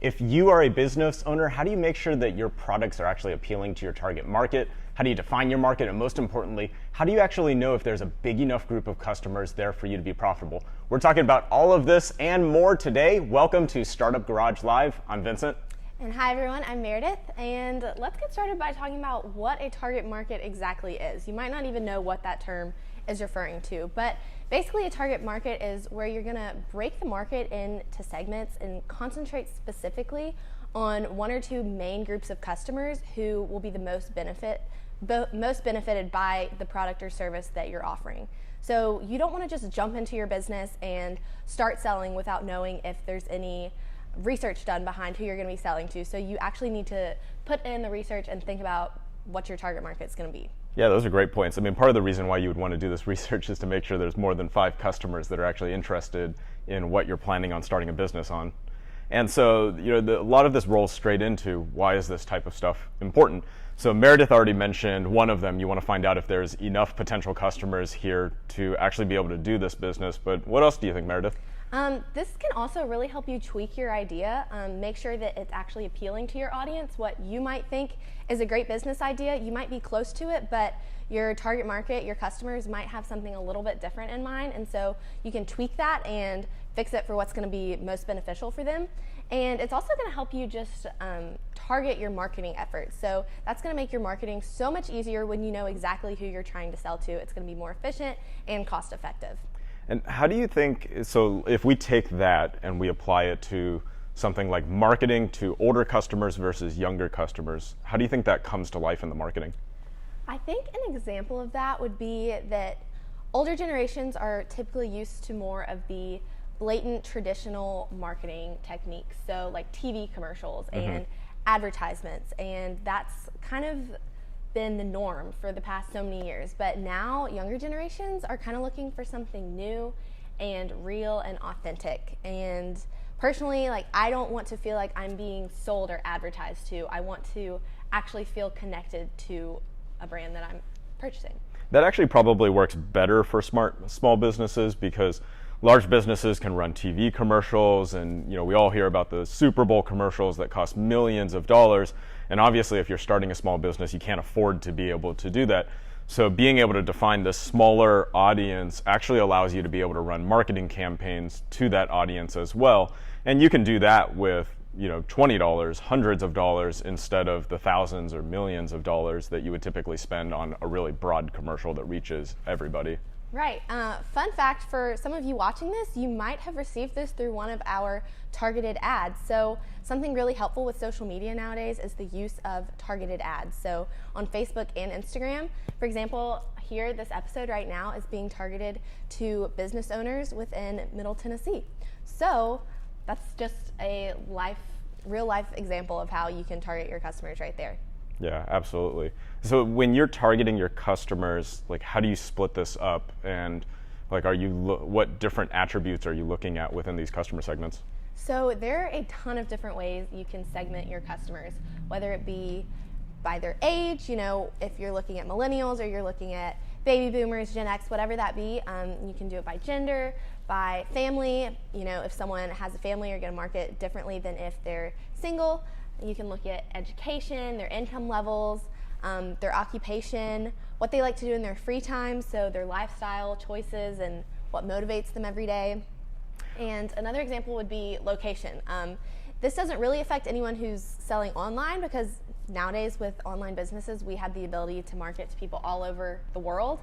If you are a business owner, how do you make sure that your products are actually appealing to your target market? How do you define your market? And most importantly, how do you actually know if there's a big enough group of customers there for you to be profitable? We're talking about all of this and more today. Welcome to Startup Garage Live. I'm Vincent. And hi everyone, I'm Meredith, and let's get started by talking about what a target market exactly is. You might not even know what that term is referring to, but basically a target market is where you're gonna break the market into segments and concentrate specifically on one or two main groups of customers who will be the most benefited by the product or service that you're offering. So you don't wanna just jump into your business and start selling without knowing if there's any research done behind who you're going to be selling to. So you actually need to put in the research and think about what your target market is going to be. Yeah, those are great points. I mean, part of the reason why you would want to do this research is to make sure there's more than 5 customers that are actually interested in what you're planning on starting a business on. And so, a lot of this rolls straight into why is this type of stuff important. So Meredith already mentioned one of them. You want to find out if there's enough potential customers here to actually be able to do this business. But what else do you think, Meredith? This can also really help you tweak your idea, make sure that it's actually appealing to your audience. What you might think is a great business idea, you might be close to it, but your target market, your customers might have something a little bit different in mind, and so you can tweak that and fix it for what's going to be most beneficial for them. And it's also going to help you just target your marketing efforts. So that's going to make your marketing so much easier when you know exactly who you're trying to sell to. It's going to be more efficient and cost effective. And how do you think, so if we take that and we apply it to something like marketing to older customers versus younger customers, how do you think that comes to life in the marketing? I think an example of that would be that older generations are typically used to more of the blatant traditional marketing techniques, so like TV commercials and advertisements, and that's kind of been the norm for the past so many years. But now younger generations are kind of looking for something new and real and authentic. And personally, I don't want to feel like I'm being sold or advertised to. I want to actually feel connected to a brand that I'm purchasing. That actually probably works better for small businesses, because large businesses can run TV commercials, and we all hear about the Super Bowl commercials that cost millions of dollars. And obviously, if you're starting a small business, you can't afford to be able to do that. So being able to define the smaller audience actually allows you to be able to run marketing campaigns to that audience as well. And you can do that with $20, hundreds of dollars, instead of the thousands or millions of dollars that you would typically spend on a really broad commercial that reaches everybody. Right. Fun fact for some of you watching this, you might have received this through one of our targeted ads. So something really helpful with social media nowadays is the use of targeted ads. So on Facebook and Instagram, for example, here, this episode right now is being targeted to business owners within Middle Tennessee. So that's just a real life example of how you can target your customers right there. Yeah, absolutely. So when you're targeting your customers, how do you split this up, and what different attributes are you looking at within these customer segments? So there are a ton of different ways you can segment your customers, whether it be by their age, if you're looking at millennials or you're looking at baby boomers, Gen X, whatever that be. You can do it by gender, by family. If someone has a family, you're going to market differently than if they're single. You can look at education, their income levels, their occupation, what they like to do in their free time, so their lifestyle choices and what motivates them every day. And another example would be location. This doesn't really affect anyone who's selling online, because nowadays with online businesses, we have the ability to market to people all over the world.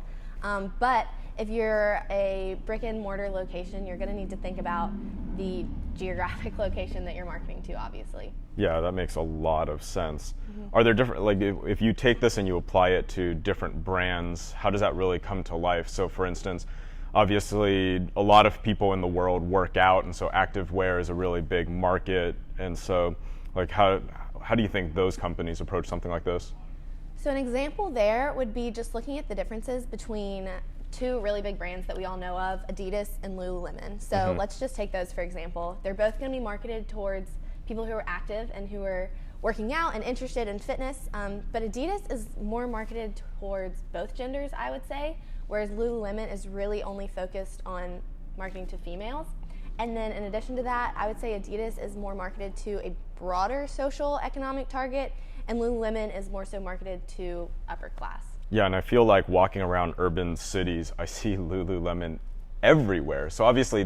But if you're a brick and mortar location, you're going to need to think about the geographic location that you're marketing to, obviously. Yeah, that makes a lot of sense. Are there different, if you take this and you apply it to different brands, how does that really come to life? So for instance, obviously a lot of people in the world work out, and so activewear is a really big market. And so how do you think those companies approach something like this? So an example there would be just looking at the differences between two really big brands that we all know of, Adidas and Lululemon. So let's just take those for example. They're both going to be marketed towards people who are active and who are working out and interested in fitness, but Adidas is more marketed towards both genders, I would say, whereas Lululemon is really only focused on marketing to females. And then in addition to that, I would say Adidas is more marketed to a broader social economic target, and Lululemon is more so marketed to upper class. Yeah, and I feel like walking around urban cities, I see Lululemon everywhere. So obviously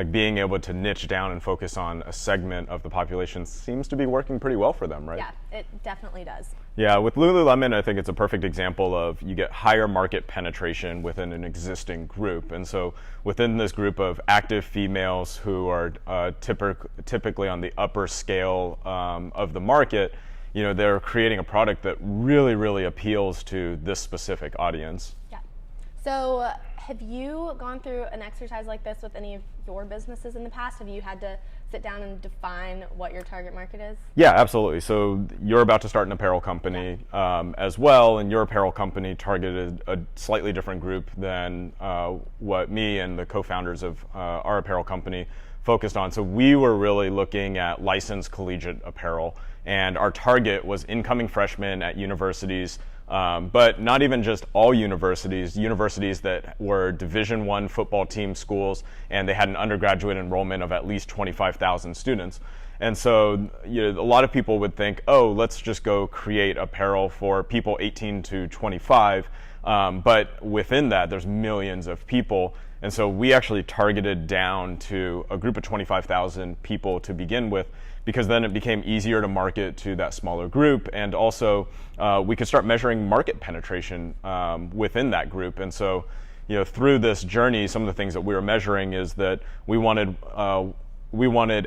being able to niche down and focus on a segment of the population seems to be working pretty well for them, right? Yeah, it definitely does. Yeah, with Lululemon, I think it's a perfect example of you get higher market penetration within an existing group. And so within this group of active females who are typically on the upper scale of the market, they're creating a product that really, really appeals to this specific audience. Yeah. So have you gone through an exercise like this with any of your businesses in the past? Have you had to sit down and define what your target market is? Yeah, absolutely. So you're about to start an apparel company as well, and your apparel company targeted a slightly different group than what me and the co-founders of our apparel company focused on. So we were really looking at licensed collegiate apparel, and our target was incoming freshmen at universities, but not even just all universities that were Division I football team schools, and they had an undergraduate enrollment of at least 25,000 students. And so a lot of people would think, oh, let's just go create apparel for people 18 to 25. But within that, there's millions of people. And so we actually targeted down to a group of 25,000 people to begin with, because then it became easier to market to that smaller group. And also we could start measuring market penetration within that group. And so through this journey, some of the things that we were measuring is that we wanted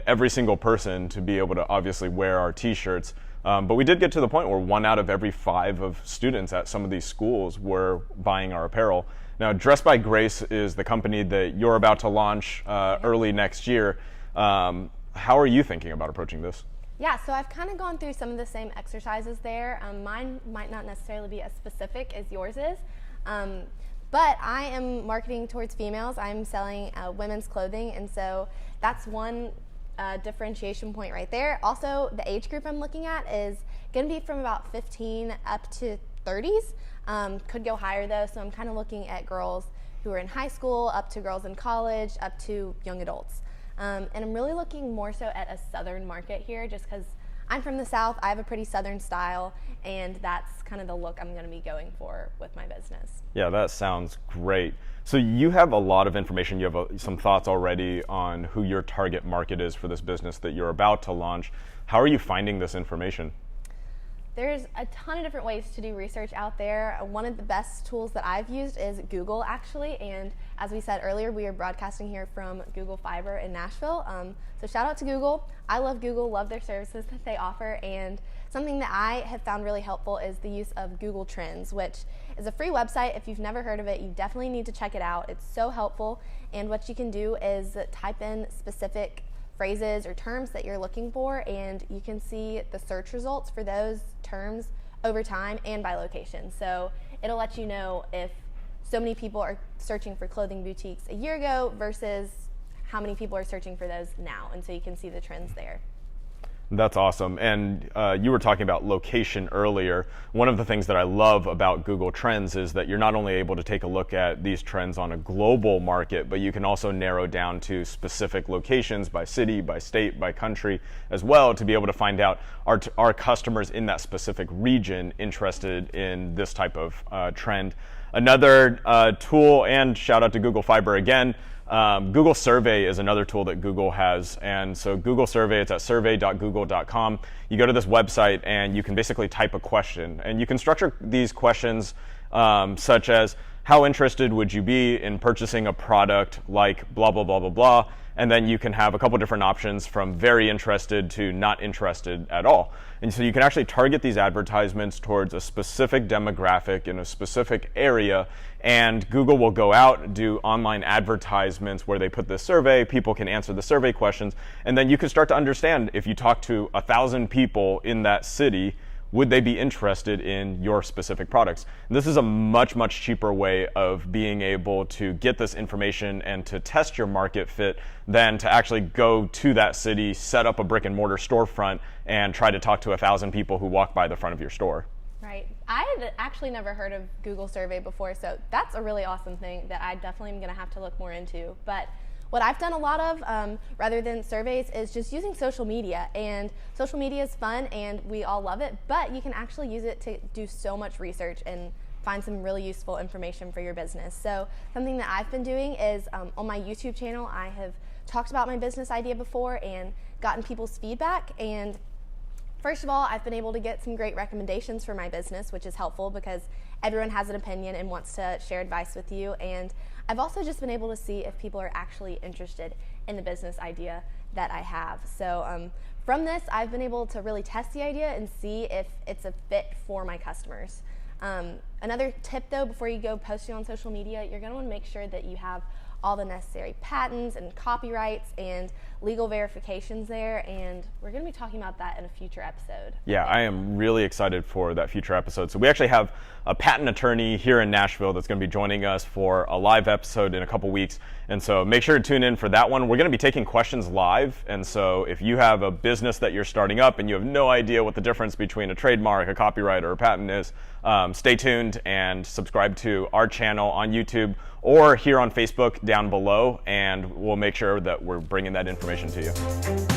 every single person to be able to obviously wear our t-shirts. But we did get to the point where 1 out of every 5 of students at some of these schools were buying our apparel. Now, Dress by Grace is the company that you're about to launch early next year. How are you thinking about approaching this? Yeah, so I've kind of gone through some of the same exercises there. Mine might not necessarily be as specific as yours is, but I am marketing towards females. I'm selling women's clothing, and so that's one differentiation point right there. Also, the age group I'm looking at is going to be from about 15 up to 30s. Could go higher though, so I'm kind of looking at girls who are in high school, up to girls in college, up to young adults. And I'm really looking more so at a southern market here, just because I'm from the South. I have a pretty southern style, and that's kind of the look I'm going to be going for with my business. Yeah, that sounds great. So you have a lot of information. You have some thoughts already on who your target market is for this business that you're about to launch. How are you finding this information? There's a ton of different ways to do research out there. One of the best tools that I've used is Google, actually, and as we said earlier, we are broadcasting here from Google Fiber in Nashville. So shout out to Google. I love Google, love their services that they offer, and something that I have found really helpful is the use of Google Trends, which is a free website. If you've never heard of it, you definitely need to check it out. It's so helpful, and what you can do is type in specific phrases or terms that you're looking for, and you can see the search results for those terms over time and by location. So it'll let you know if so many people are searching for clothing boutiques a year ago versus how many people are searching for those now, and so you can see the trends there. That's awesome. And you were talking about location earlier. One of the things that I love about Google Trends is that you're not only able to take a look at these trends on a global market, but you can also narrow down to specific locations by city, by state, by country as well, to be able to find out are customers in that specific region interested in this type of trend. Another tool, and shout out to Google Fiber again, Google Survey is another tool that Google has, and so Google Survey, it's at survey.google.com. You go to this website and you can basically type a question, and you can structure these questions such as, how interested would you be in purchasing a product like blah, blah, blah, blah, blah, and then you can have a couple different options from very interested to not interested at all. And so you can actually target these advertisements towards a specific demographic in a specific area, and Google will go out and do online advertisements where they put this survey, people can answer the survey questions, and then you can start to understand, if you talk to 1,000 people in that city, would they be interested in your specific products? And this is a much, much cheaper way of being able to get this information and to test your market fit than to actually go to that city, set up a brick and mortar storefront, and try to talk to 1,000 people who walk by the front of your store. Right. I had actually never heard of Google Survey before, so that's a really awesome thing that I definitely am going to have to look more into. But what I've done a lot of, rather than surveys, is just using social media. And social media is fun and we all love it, but you can actually use it to do so much research and find some really useful information for your business. So something that I've been doing is on my YouTube channel, I have talked about my business idea before and gotten people's feedback. And first of all, I've been able to get some great recommendations for my business, which is helpful because everyone has an opinion and wants to share advice with you. And I've also just been able to see if people are actually interested in the business idea that I have. So from this, I've been able to really test the idea and see if it's a fit for my customers. Another tip though, before you go posting on social media, you're going to want to make sure that you have all the necessary patents and copyrights and legal verifications there, and we're going to be talking about that in a future episode. Yeah, I am really excited for that future episode. So we actually have a patent attorney here in Nashville that's going to be joining us for a live episode in a couple weeks, and so make sure to tune in for that one. We're going to be taking questions live, and so if you have a business that you're starting up and you have no idea what the difference between a trademark, a copyright, or a patent is, stay tuned and subscribe to our channel on YouTube or here on Facebook down below, and we'll make sure that we're bringing that information to you.